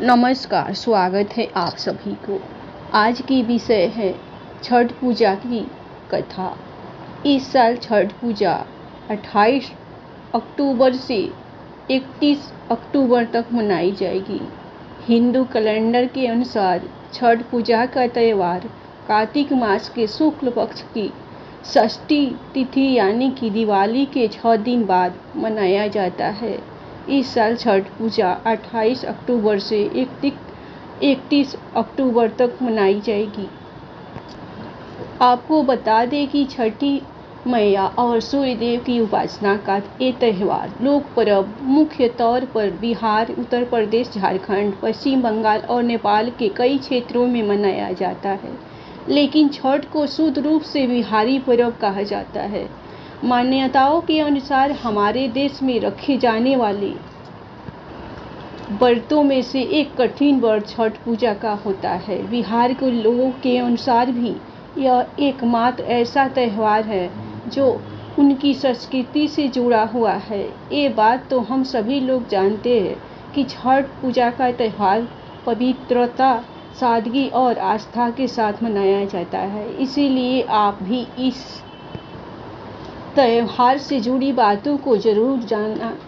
नमस्कार, स्वागत है आप सभी को। आज की विषय है छठ पूजा की कथा। इस साल छठ पूजा 28 अक्टूबर से 31 अक्टूबर तक मनाई जाएगी। हिंदू कैलेंडर के अनुसार छठ पूजा का त्यौहार कार्तिक मास के शुक्ल पक्ष की षष्ठी तिथि यानी कि दिवाली के 6 दिन बाद मनाया जाता है। इस साल छठ पूजा 28 अक्टूबर से 31 अक्टूबर तक मनाई जाएगी। आपको बता दें कि छठी मैया और सूर्य देव की उपासना का ये त्यौहार लोक पर्व मुख्य तौर पर बिहार, उत्तर प्रदेश, झारखंड, पश्चिम बंगाल और नेपाल के कई क्षेत्रों में मनाया जाता है। लेकिन छठ को शुद्ध रूप से बिहारी पर्व कहा जाता है। मान्यताओं के अनुसार हमारे देश में रखे जाने वाले व्रतों में से एक कठिन व्रत छठ पूजा का होता है। बिहार के लोगों के अनुसार भी यह एकमात्र ऐसा त्यौहार है जो उनकी संस्कृति से जुड़ा हुआ है। ये बात तो हम सभी लोग जानते हैं कि छठ पूजा का त्यौहार पवित्रता, सादगी और आस्था के साथ मनाया जाता है। इसीलिए आप भी इस त्यौहार से जुड़ी बातों को जरूर जानना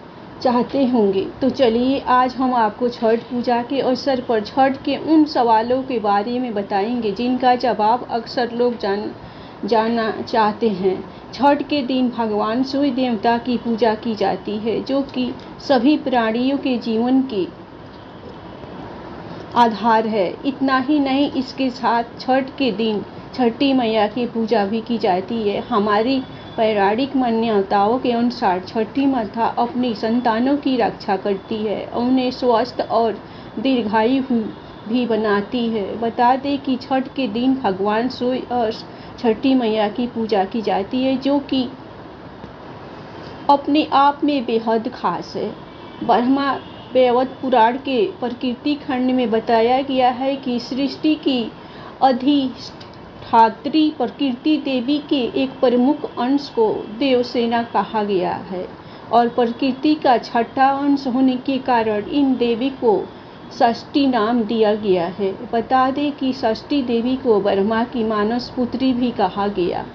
चाहते होंगे। तो चलिए आज हम आपको छठ पूजा के अवसर पर छठ के उन सवालों के बारे में बताएंगे जिनका जवाब अक्सर लोग जानना चाहते हैं। छठ के दिन भगवान सूर्य देवता की पूजा की जाती है, जो कि सभी प्राणियों के जीवन के आधार है। इतना ही नहीं, इसके साथ छठ के दिन छठी मैया की पूजा भी की जाती है। हमारी पौराणिक मान्यताओं के अनुसार छठी माता अपनी संतानों की रक्षा करती है, उन्हें स्वस्थ और दीर्घायु भी बनाती है। बता दें कि छठ के दिन भगवान सूर्य और छठी मैया की पूजा की जाती है, जो कि अपने आप में बेहद खास है। ब्रह्मा वैवर्त पुराण के प्रकृति खंड में बताया गया है कि सृष्टि की अधिष्ठात्री प्रकृति देवी के एक प्रमुख अंश को देवसेना कहा गया है और प्रकृति का छठा अंश होने के कारण इन देवी को षष्ठी नाम दिया गया है। बता दें कि षष्ठी देवी को ब्रह्मा की मानस पुत्री भी कहा गया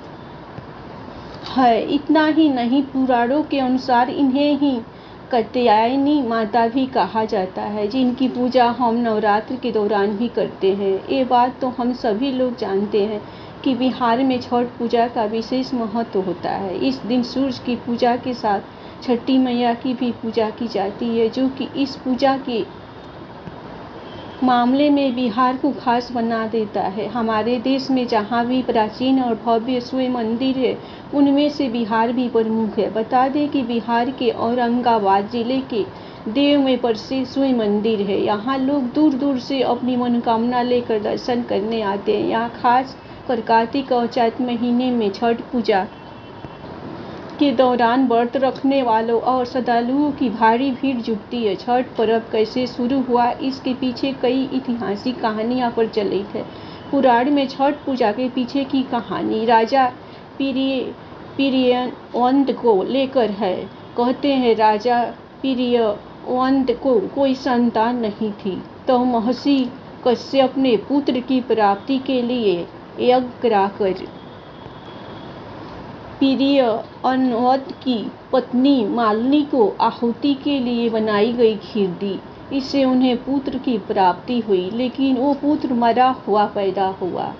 है। इतना ही नहीं, पुराणों के अनुसार इन्हें ही कात्यायनी माता भी कहा जाता है, जिनकी पूजा हम नवरात्र के दौरान भी करते हैं। ये बात तो हम सभी लोग जानते हैं कि बिहार में छठ पूजा का विशेष महत्व होता है। इस दिन सूर्य की पूजा के साथ छठी मैया की भी पूजा की जाती है, जो कि इस पूजा के मामले में बिहार को खास बना देता है। हमारे देश में जहाँ भी प्राचीन और भव्य सूर्य मंदिर है, उनमें से बिहार भी प्रमुख है। बता दें कि बिहार के औरंगाबाद जिले के देव में प्रसिद्ध सूर्य मंदिर है। यहाँ लोग दूर दूर से अपनी मनोकामना लेकर दर्शन करने आते हैं। यहाँ खास कर कार्तिक और चैत महीने में छठ पूजा के दौरान व्रत रखने वालों और श्रद्धालुओं की भारी भीड़ जुटती है। छठ पर्व कैसे शुरू हुआ, इसके पीछे कई ऐतिहासिक कहानियां प्रचलित है। पुराण में छठ पूजा के पीछे की कहानी राजा प्रियव्रत को लेकर है। कहते हैं राजा प्रियव्रत को कोई संतान नहीं थी, तो महर्षि कश्यप ने पुत्र की प्राप्ति के लिए यज्ञ कराकर प्रियव्रत की पत्नी मालिनी को आहुति के लिए बनाई गई खीर दी। इससे उन्हें पुत्र की प्राप्ति हुई, लेकिन वो पुत्र मरा हुआ पैदा हुआ।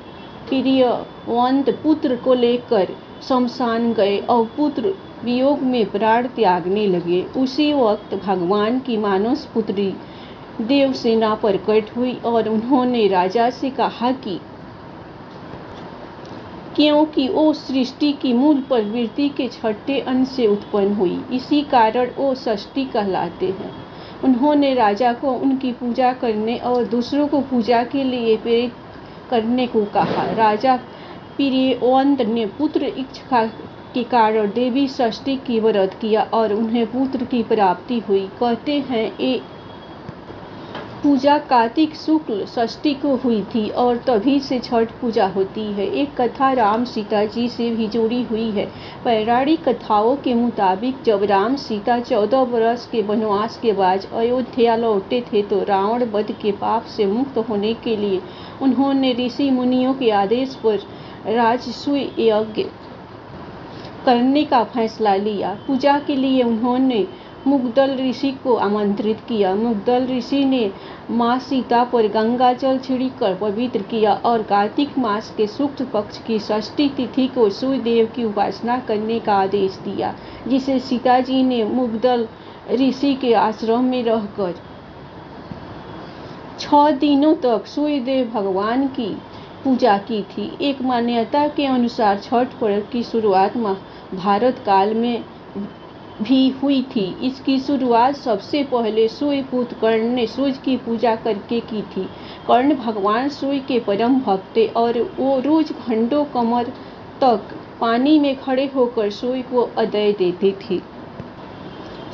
प्रियव्रत पुत्र को लेकर शमशान गए और पुत्र वियोग में प्राण त्यागने लगे। उसी वक्त भगवान की मानस पुत्री देवसेना प्रकट हुई और उन्होंने राजा से कहा कि क्योंकि वो सृष्टि की मूल प्रवृत्ति के छठे अंश से उत्पन्न हुई, इसी कारण वो षष्ठी कहलाते हैं। उन्होंने राजा को उनकी पूजा करने और दूसरों को पूजा के लिए प्रेरित करने को कहा। राजा प्रियव्रत ने पुत्र इच्छा के कारण देवी षष्ठी की व्रत किया और उन्हें पुत्र की प्राप्ति हुई। कहते हैं पूजा कार्तिक शुक्ल षष्ठी को हुई थी और तभी से छठ पूजा होती है। एक कथा राम सीता जी से भी जुड़ी हुई है। पौराणिक कथाओं के मुताबिक जब राम सीता 14 वर्ष के वनवास के बाद अयोध्या लौटे थे तो रावण वध के पाप से मुक्त होने के लिए उन्होंने ऋषि मुनियों के आदेश पर राजसूय यज्ञ करने का फैसला लिया। पूजा के लिए उन्होंने मुग्दल ऋषि को आमंत्रित किया। मुग्दल ऋषि ने माँ सीता पर गंगा जल छिड़ककर पवित्र किया और कार्तिक मास के शुक्ल पक्ष की षष्ठी तिथि को सूर्य देव की उपासना करने का आदेश दिया, जिसे सीता जी ने मुग्दल ऋषि के आश्रम में रहकर 6 दिनों तक सूर्य देव भगवान की पूजा की थी। एक मान्यता के अनुसार छठ पर्व की शुरुआत महाभारत काल में भी हुई थी। इसकी शुरुआत सबसे पहले सूर्यपुत्र कर्ण ने सूर्य की पूजा करके की थी। कर्ण भगवान सूर्य के परम भक्त थे और वो रोज घंटों कमर तक पानी में खड़े होकर सूर्य को अर्घ्य देते थे।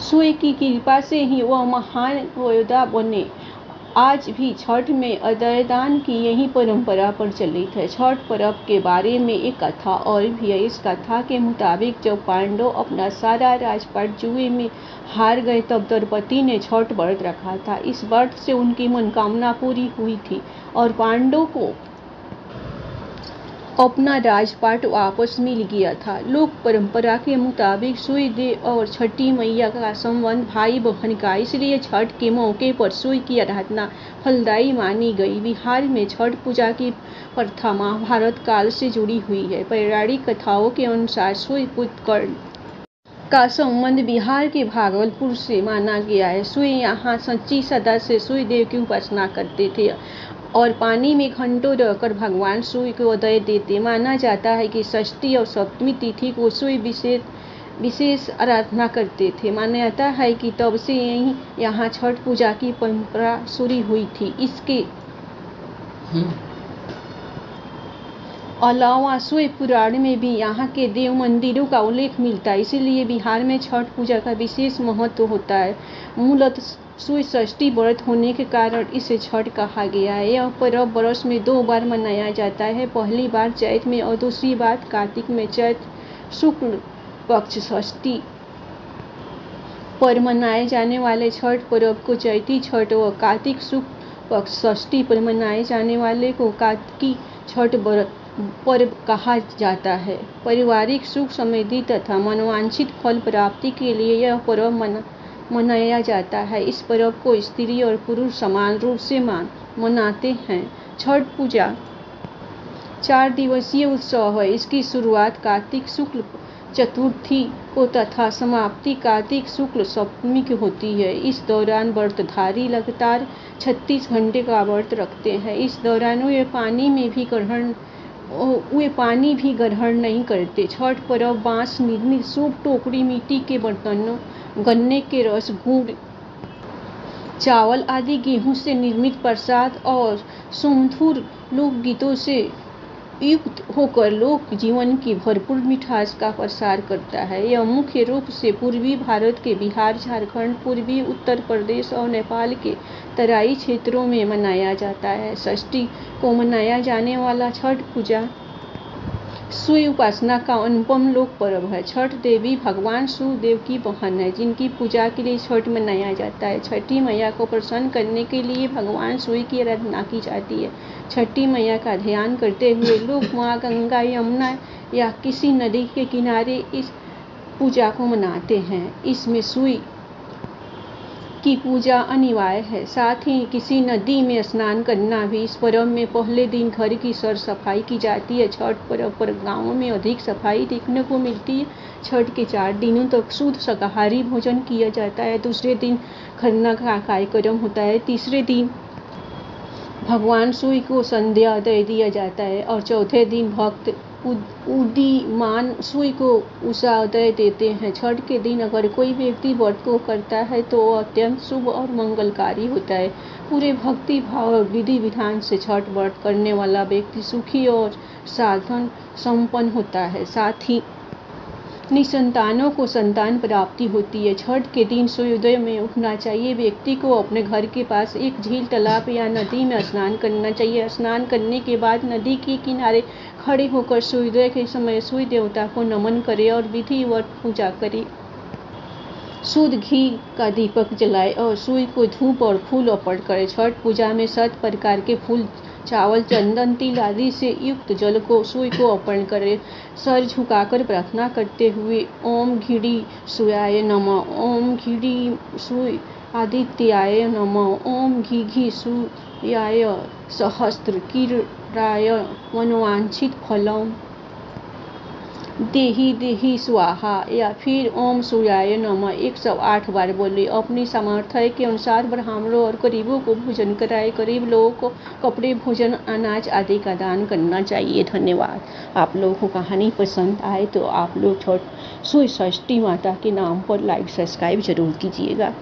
सूर्य की कृपा से ही वह महान योद्धा बने। आज भी छठ में अर्घ्यदान की यही परंपरा प्रचलित है। छठ पर्व के बारे में एक कथा और भी है। इस कथा के मुताबिक जब पांडव अपना सारा राजपाट जुए में हार गए तब द्रौपदी ने छठ व्रत रखा था। इस व्रत से उनकी मनोकामना पूरी हुई थी और पांडवों को अपना राजपाट वापस मिल गया था। लोक परंपरा के मुताबिक सूर्य देव और छठी मैया का संबंध भाई बहन का, इसलिए छठ के मौके पर सूर्य की आराधना फलदायी मानी गई। बिहार में छठ पूजा की प्रथा महाभारत काल से जुड़ी हुई है। पौराणिक कथाओं के अनुसार सूर्य पुत्र कर्ण का संबंध बिहार के भागलपुर से माना गया है। सूर्य यहाँ सच्ची श्रद्धा से सूर्य देव की उपासना करते थे और पानी में घंटों रहकर भगवान सूर्य को अर्घ्य देते। माना जाता है कि षष्ठी और सप्तमी तिथि को सूर्य विशेष आराधना करते थे। मान्यता है कि तब से यहाँ छठ पूजा की परंपरा शुरू हुई थी। इसके अलावा सूर्य पुराण में भी यहाँ के देव मंदिरों का उल्लेख मिलता है, इसलिए बिहार में छठ पूजा का विशेष महत्व होता है। मूलतः सूर्य षष्ठी व्रत होने के कारण इसे छठ कहा गया है। यह पर्व वर्ष में 2 बार मनाया जाता है, पहली बार चैत में और दूसरी बार कार्तिक में। चैत शुक्ल पक्ष षष्ठी पर मनाए जाने वाले छठ पर्व को चैती छठ व कार्तिक शुक्ल पक्ष षष्ठी पर मनाए जाने वाले को कार्तिकी छठ पर्व कहा जाता है। पारिवारिक सुख समृद्धि तथा मनोवांछित फल प्राप्ति के लिए यह पर्व मनाया जाता है। इस पर्व को स्त्री और पुरुष समान रूप से मनाते हैं। छठ पूजा 4 दिवसीय उत्सव है। इसकी शुरुआत कार्तिक शुक्ल चतुर्थी को तथा समाप्ति कार्तिक शुक्ल सप्तमी की होती है। इस दौरान व्रतधारी लगातार 36 घंटे का व्रत रखते हैं। इस दौरान वे पानी भी ग्रहण नहीं करते। छठ पर्व बांस निर्मित सूप, टोकरी, मिट्टी के बर्तनों, गन्ने के रस, गुड़, चावल आदि, गेहूं से निर्मित प्रसाद और सुमधुर लोकगीतों से युक्त होकर लोक जीवन की भरपूर मिठास का प्रसार करता है। यह मुख्य रूप से पूर्वी भारत के बिहार, झारखंड, पूर्वी उत्तर प्रदेश और नेपाल के तराई क्षेत्रों में मनाया जाता है। षष्ठी को मनाया जाने वाला छठ पूजा सूर्य उपासना का अनुपम लोक पर्व है। छठ देवी भगवान सूर्य देव की बहन है, जिनकी पूजा के लिए छठ मनाया जाता है। छठी मैया को प्रसन्न करने के लिए भगवान सूर्य की आराधना की जाती है। छठी मैया का ध्यान करते हुए लोग माँ गंगा, यमुना या किसी नदी के किनारे इस पूजा को मनाते हैं। इसमें सूर्य की पूजा अनिवार्य है। साथ ही किसी नदी में स्नान करना भी। इस पर्व में पहले दिन घर की सर सफाई की जाती है। छठ पर्व पर गांवों में अधिक सफाई देखने को मिलती है। छठ के 4 दिनों तक शुद्ध शाकाहारी भोजन किया जाता है। दूसरे दिन खरना का कार्यक्रम होता है। तीसरे दिन भगवान सूर्य को संध्या दे दिया जाता है और चौथे दिन भक्त उदीयमान सूर्य को उषोदय देते हैं। छठ के दिन अगर कोई व्यक्ति व्रत को करता है तो वह अत्यंत शुभ और मंगलकारी होता है। पूरे भक्ति भाव और विधि विधान से छठ व्रत करने वाला व्यक्ति सुखी और साधन संपन्न होता है। साथ ही निसंतानों को संतान प्राप्ति होती है। छठ के दिन सूर्योदय में उठना चाहिए। व्यक्ति को अपने घर के पास एक झील, तालाब या नदी में स्नान करना चाहिए। स्नान करने के बाद नदी के किनारे खड़े होकर सूर्योदय के समय सूर्य देवता को नमन करें और विधिवत पूजा करें। शुद्ध घी का दीपक जलाएं और सूर्य को धूप और फूल अर्पण करें। छठ पूजा में 7 प्रकार के फूल, चावल, चंदन, तिल आदि से युक्त जल को सूर्य को अर्पण करें। सर झुकाकर प्रार्थना करते हुए ओम घिड़ी सूर्याय नमः, ओम घिड़ी सूर्य आदित्याय नमः, ओम घी सूर्याय सहस्त्र किरणाय मनोवांछित फलम देहि देहि स्वाहा या फिर ओम सूर्याय नमः 108 बार बोले। अपनी सामर्थ्य के अनुसार ब्राह्मणों और गरीबों को भोजन कराए। गरीब लोगों को कपड़े, भोजन, अनाज आदि का दान करना चाहिए। धन्यवाद। आप लोगों को कहानी पसंद आए तो आप लोग सूर्य षष्ठी माता के नाम पर लाइक सब्सक्राइब जरूर कीजिएगा।